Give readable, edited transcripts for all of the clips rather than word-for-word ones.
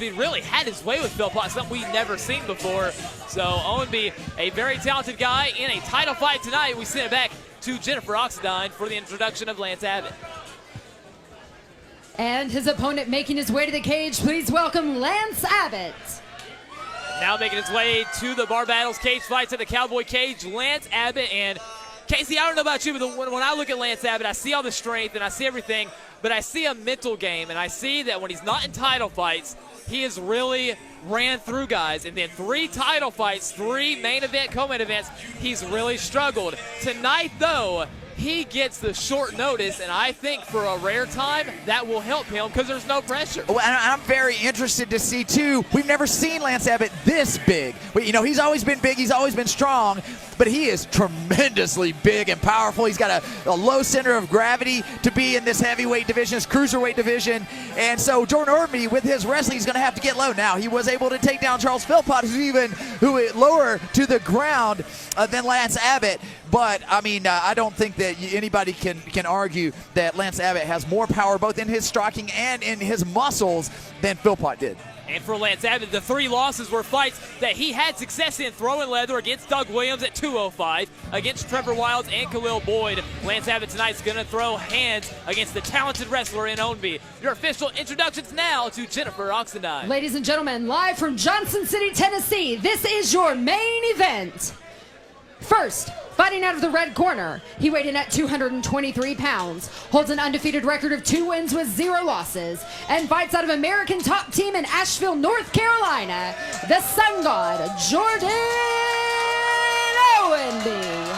Owensby really had his way with Philpott, something we've never seen before. So Owensby, a very talented guy in a title fight tonight. We send it back to Jennifer Oxendine for the introduction of Lance Abbott. And his opponent making his way to the cage, please welcome Lance Abbott. Now making his way to the Bar Battles cage fights at the Cowboy Cage, Lance Abbott. And Casey, I don't know about you, but when I look at Lance Abbott, I see all the strength and I see everything, but I see a mental game, and I see that when he's not in title fights, he has really ran through guys. And then 3 title fights, 3 main event, co-main events, he's really struggled. Tonight, though, he gets the short notice, and I think for a rare time, that will help him because there's no pressure. Well, and I'm very interested to see, too, we've never seen Lance Abbott this big. You know, he's always been big, he's always been strong, but he is tremendously big and powerful. He's got a low center of gravity to be in this heavyweight division, this cruiserweight division. And so Jordan Orby, with his wrestling, is going to have to get low. Now, he was able to take down Charles Philpott, who is lower to the ground than Lance Abbott. But, I mean, I don't think that anybody can argue that Lance Abbott has more power both in his striking and in his muscles than Philpott did. And for Lance Abbott, the 3 losses were fights that he had success in throwing leather against Doug Williams at 205, against Trevor Wilds and Khalil Boyd. Lance Abbott tonight's going to throw hands against the talented wrestler in Ownby. Your official introductions now to Jennifer Oxendine. Ladies and gentlemen, live from Johnson City, Tennessee, this is your main event. First, fighting out of the red corner, he weighed in at 223 pounds, holds an undefeated record of 2 wins with 0 losses, and fights out of American Top Team in Asheville, North Carolina, the Sun God, Jordan Owenby.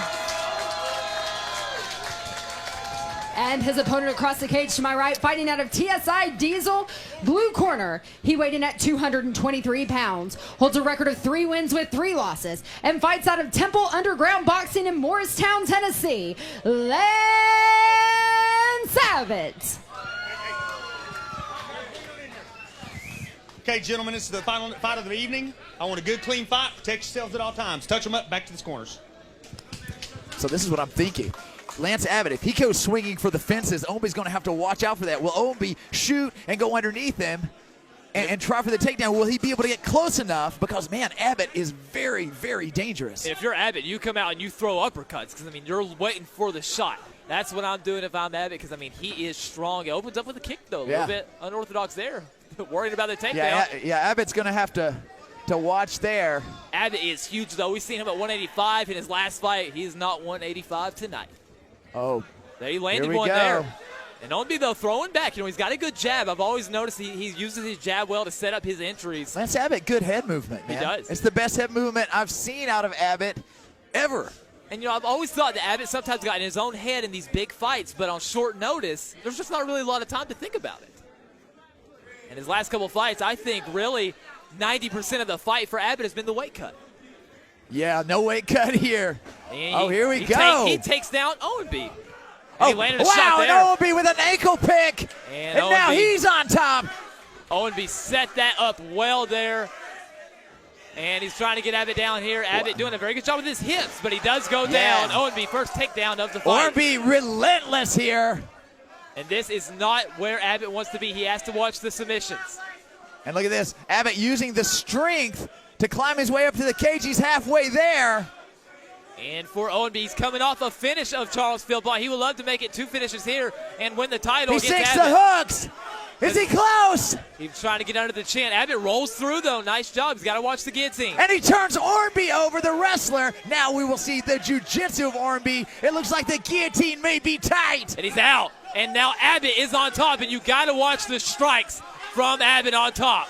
And his opponent across the cage to my right, fighting out of TSI Diesel, blue corner. He weighed in at 223 pounds, holds a record of 3 wins with 3 losses, and fights out of Temple Underground Boxing in Morristown, Tennessee, Lance Abbott. Okay, gentlemen, this is the final fight of the evening. I want a good, clean fight. Protect yourselves at all times. Touch them up, back to the corners. So this is what I'm thinking. Lance Abbott, if he goes swinging for the fences, Ownby's going to have to watch out for that. Will Ownby shoot and go underneath him and try for the takedown? Will he be able to get close enough? Because, man, Abbott is very, very dangerous. If you're Abbott, you come out and you throw uppercuts because, I mean, you're waiting for the shot. That's what I'm doing if I'm Abbott because, I mean, he is strong. It opens up with a kick, though, a little bit unorthodox there. Worried about the takedown. Yeah, Abbott's going to have to watch there. Abbott is huge, though. We've seen him at 185 in his last fight. He is not 185 tonight. Oh, there he landed one there. And Ownby, though, throwing back. You know, he's got a good jab. I've always noticed he uses his jab well to set up his entries. Lance Abbott, good head movement, man. He does. It's the best head movement I've seen out of Abbott ever. And, you know, I've always thought that Abbott sometimes got in his own head in these big fights, but on short notice, there's just not really a lot of time to think about it. And his last couple fights, I think really 90% of the fight for Abbott has been the weight cut. Yeah, no weight cut here. And here we go. He takes down Ownby. Oh, he landed a shot there. And Ownby with an ankle pick. And now he's on top. Ownby set that up well there. And he's trying to get Abbott down here. Abbott doing a very good job with his hips, but he does go down. Ownby, first takedown of the fight. Ownby relentless here. And this is not where Abbott wants to be. He has to watch the submissions. And look at this. Abbott using the strength to climb his way up to the cage. He's halfway there. And for Ownby, he's coming off a finish of Charles Philpott. He would love to make it 2 finishes here and win the title. He sinks the hooks. Is he close? He's trying to get under the chin. Abbott rolls through, though. Nice job. He's got to watch the guillotine. And he turns Ownby over, the wrestler. Now we will see the jiu-jitsu of Ownby. It looks like the guillotine may be tight. And he's out. And now Abbott is on top, and you got to watch the strikes from Abbott on top.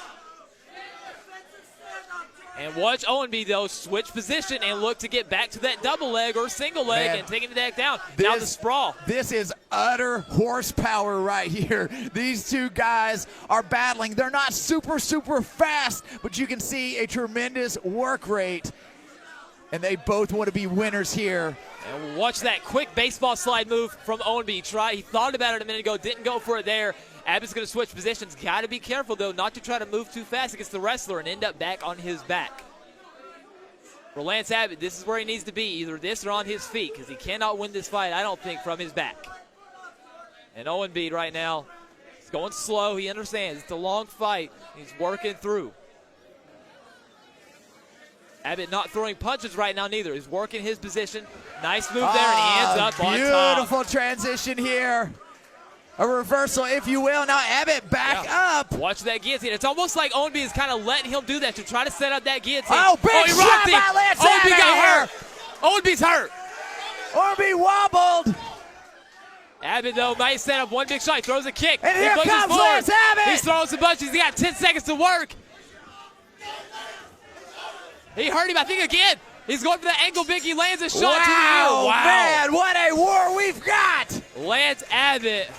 And watch Ownby, though, switch position and look to get back to that double leg or single leg and taking the deck down. Now the sprawl. This is utter horsepower right here. These two guys are battling. They're not super, super fast, but you can see a tremendous work rate. And they both want to be winners here. And watch that quick baseball slide move from Ownby. He thought about it a minute ago, didn't go for it there. Abbott's going to switch positions. Got to be careful, though, not to try to move too fast against the wrestler and end up back on his back. For Lance Abbott, this is where he needs to be, either this or on his feet, because he cannot win this fight, I don't think, from his back. And Ownby right now is going slow. He understands. It's a long fight. He's working through. Abbott not throwing punches right now neither. He's working his position. Nice move there, and he ends up on top. Beautiful transition here. A reversal, if you will. Now Abbott back up. Watch that guillotine. It's almost like Ownby is kind of letting him do that to try to set up that guillotine. Oh, big he shot rocked him. by Lance Ownby Abbott got here. hurt. Ownby's hurt. Ownby wobbled. Abbott, though, nice setup. One big shot. He throws a kick. And he here pushes comes forward. Lance Abbott. He's throwing some punches. He got 10 seconds to work. He hurt him, I think, again. He's going for the ankle big. He lands a shot to the ear. Wow, man, what a war we've got. Lance Abbott.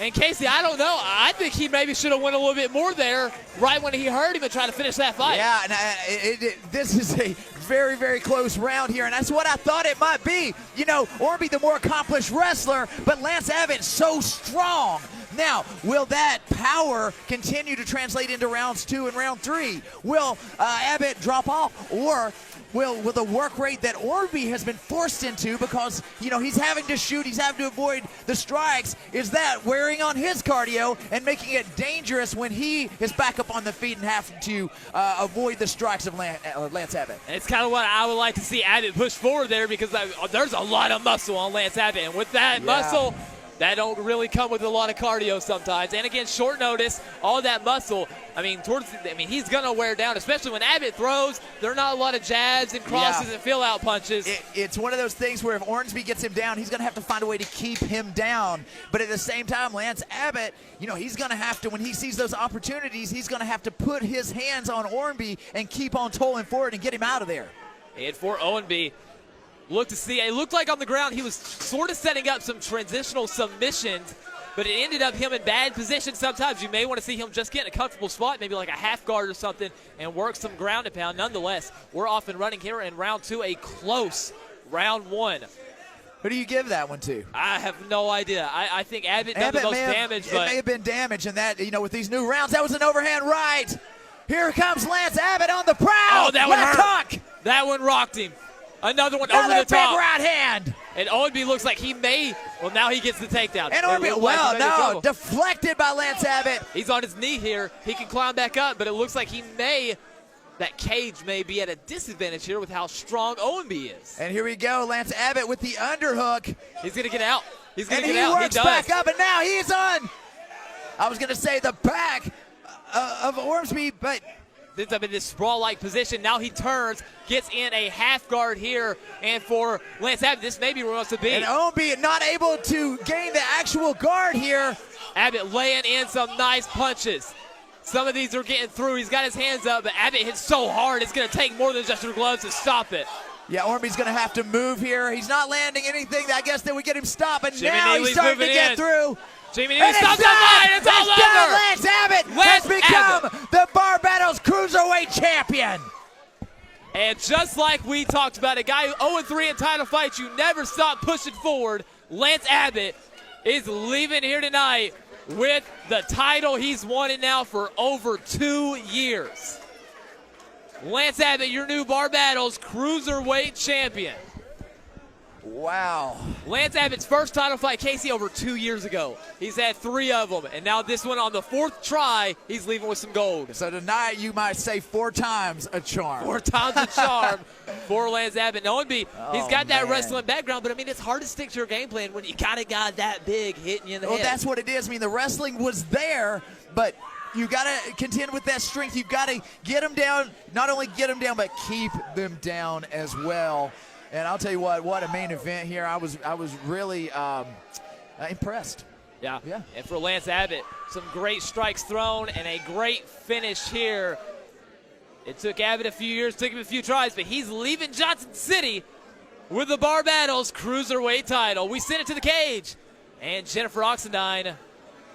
And Casey, I don't know. I think he maybe should have went a little bit more there right when he hurt him and tried to finish that fight. Yeah, and this is a very, very close round here, and that's what I thought it might be. You know, Ownby the more accomplished wrestler, but Lance Abbott so strong. Now, will that power continue to translate into rounds 2 and round 3? Will Abbott drop off, or will the work rate that Ownby has been forced into because, you know, he's having to shoot, he's having to avoid the strikes, is that wearing on his cardio and making it dangerous when he is back up on the feet and having to avoid the strikes of Lance Abbott? And it's kind of what I would like to see Abbott push forward there, because there's a lot of muscle on Lance Abbott, and with that muscle, that don't really come with a lot of cardio sometimes. And again, short notice, all that muscle, he's going to wear down, especially when Abbott throws. There are not a lot of jabs and crosses and fill-out punches. It's one of those things where if Ormsby gets him down, he's going to have to find a way to keep him down. But at the same time, Lance Abbott, you know, he's going to have to, when he sees those opportunities, he's going to have to put his hands on Ormsby and keep on tolling forward and get him out of there. And for Ownby, it looked like on the ground he was sort of setting up some transitional submissions, but it ended up him in bad position. Sometimes you may want to see him just get in a comfortable spot, maybe like a half guard or something, and work some ground and pound. Nonetheless, we're off and running here in round 2, a close round 1. Who do you give that one to? I have no idea. I think Abbott done the most damage. It may have been damage, and that, you know, with these new rounds, that was an overhand right. Here comes Lance Abbott on the prowl. Oh, that one hurt. Hook. That one rocked him. Another one Another over the top. big right hand. And Ownby looks like he may. Well, now he gets the takedown. And Ownby, deflected by Lance Abbott. He's on his knee here. He can climb back up, but it looks like that cage may be at a disadvantage here with how strong Ownby is. And here we go, Lance Abbott with the underhook. He's going to get out. He's going to get out. He works back up, and now he's on. I was going to say the back of Ormsby, but ends up in this sprawl-like position. Now he turns, gets in a half guard here, and for Lance Abbott, this may be where he wants to be. And Ownby not able to gain the actual guard here. Abbott laying in some nice punches. Some of these are getting through. He's got his hands up, but Abbott hits so hard it's going to take more than just her gloves to stop it. Yeah, Ormby's going to have to move here. He's not landing anything, I guess, that would get him stopped, and Jimmy now Neely's he's starting to moving get in. through. Jimmy Neely stops the fight. It's all over. Lance Abbott has become the Bar Battles Cruiserweight Champion. And just like we talked about, a guy 0-3 in title fights, you never stop pushing forward. Lance Abbott is leaving here tonight with the title he's won it now for over 2 years. Lance Abbott, your new Bar Battles Cruiserweight Champion. Wow. Lance Abbott's first title fight, Casey, over 2 years ago. He's had 3 of them, and now this one on the 4th try, he's leaving with some gold. So tonight you might say 4 times a charm. 4 times a charm for Lance Abbott. Ownby, he's got that wrestling background, but I mean, it's hard to stick to your game plan when you kind of got that big hitting you in the head. Well, that's what it is. I mean, the wrestling was there, but you got to contend with that strength. You've got to get them down, not only get them down, but keep them down as well. And I'll tell you what a main event here. I was really impressed. Yeah. And for Lance Abbott, some great strikes thrown and a great finish here. It took Abbott a few years, took him a few tries, but he's leaving Johnson City with the Bar Battles Cruiserweight title. We send it to the cage. And Jennifer Oxendine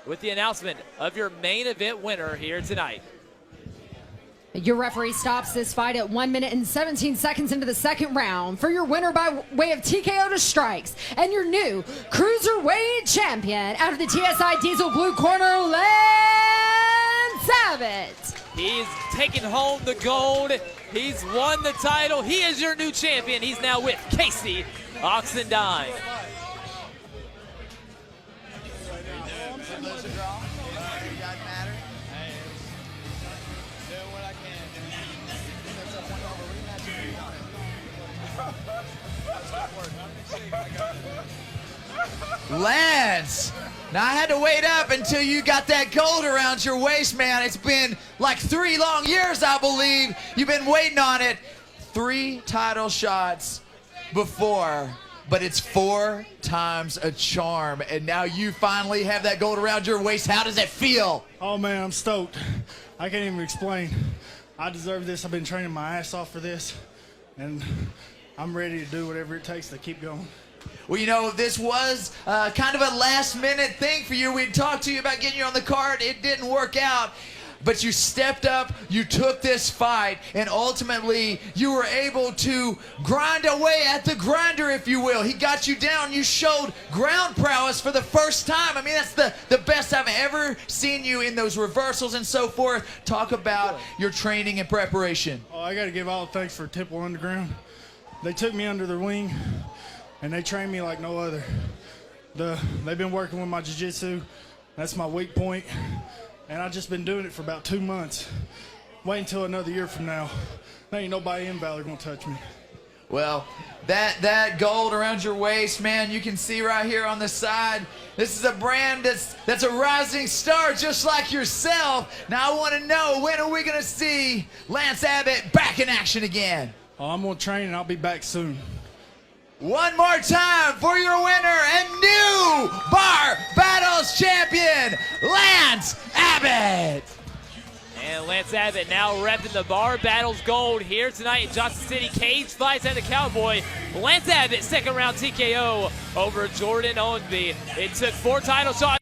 with the announcement of your main event winner here tonight. Your referee stops this fight at 1 minute and 17 seconds into the second round for your winner by way of TKO to strikes and your new Cruiserweight champion out of the TSI Diesel blue corner, Lance Abbott. He's taken home the gold. He's won the title. He is your new champion. He's now with Casey Oxendine. Lance, now I had to wait up until you got that gold around your waist, man. It's been like 3 long years, I believe. You've been waiting on it. 3 title shots before, but it's 4 times a charm, and now you finally have that gold around your waist. How does it feel? Oh man, I'm stoked. I can't even explain. I deserve this. I've been training my ass off for this, and I'm ready to do whatever it takes to keep going. Well, you know, this was kind of a last-minute thing for you. We talked to you about getting you on the card. It didn't work out. But you stepped up, you took this fight, and ultimately you were able to grind away at the grinder, if you will. He got you down. You showed ground prowess for the first time. I mean, that's the best I've ever seen you in those reversals and so forth. Talk about your training and preparation. Oh, I got to give all the thanks for Temple Underground. They took me under their wing, and they trained me like no other. They've been working with my jiu-jitsu. That's my weak point. And I've just been doing it for about 2 months. Wait until another year from now. There ain't nobody in Valor gonna touch me. Well, that gold around your waist, man, you can see right here on the side. This is a brand that's a rising star just like yourself. Now I want to know, when are we gonna see Lance Abbott back in action again? Oh, I'm gonna train and I'll be back soon. One more time for your winner and new Bar Battles champion, Lance Abbott. And Lance Abbott now repping the Bar Battles gold here tonight in Johnson City. Cage fights at the Cowboy. Lance Abbott, second round TKO over Jordan Owenby. It took 4 title shots.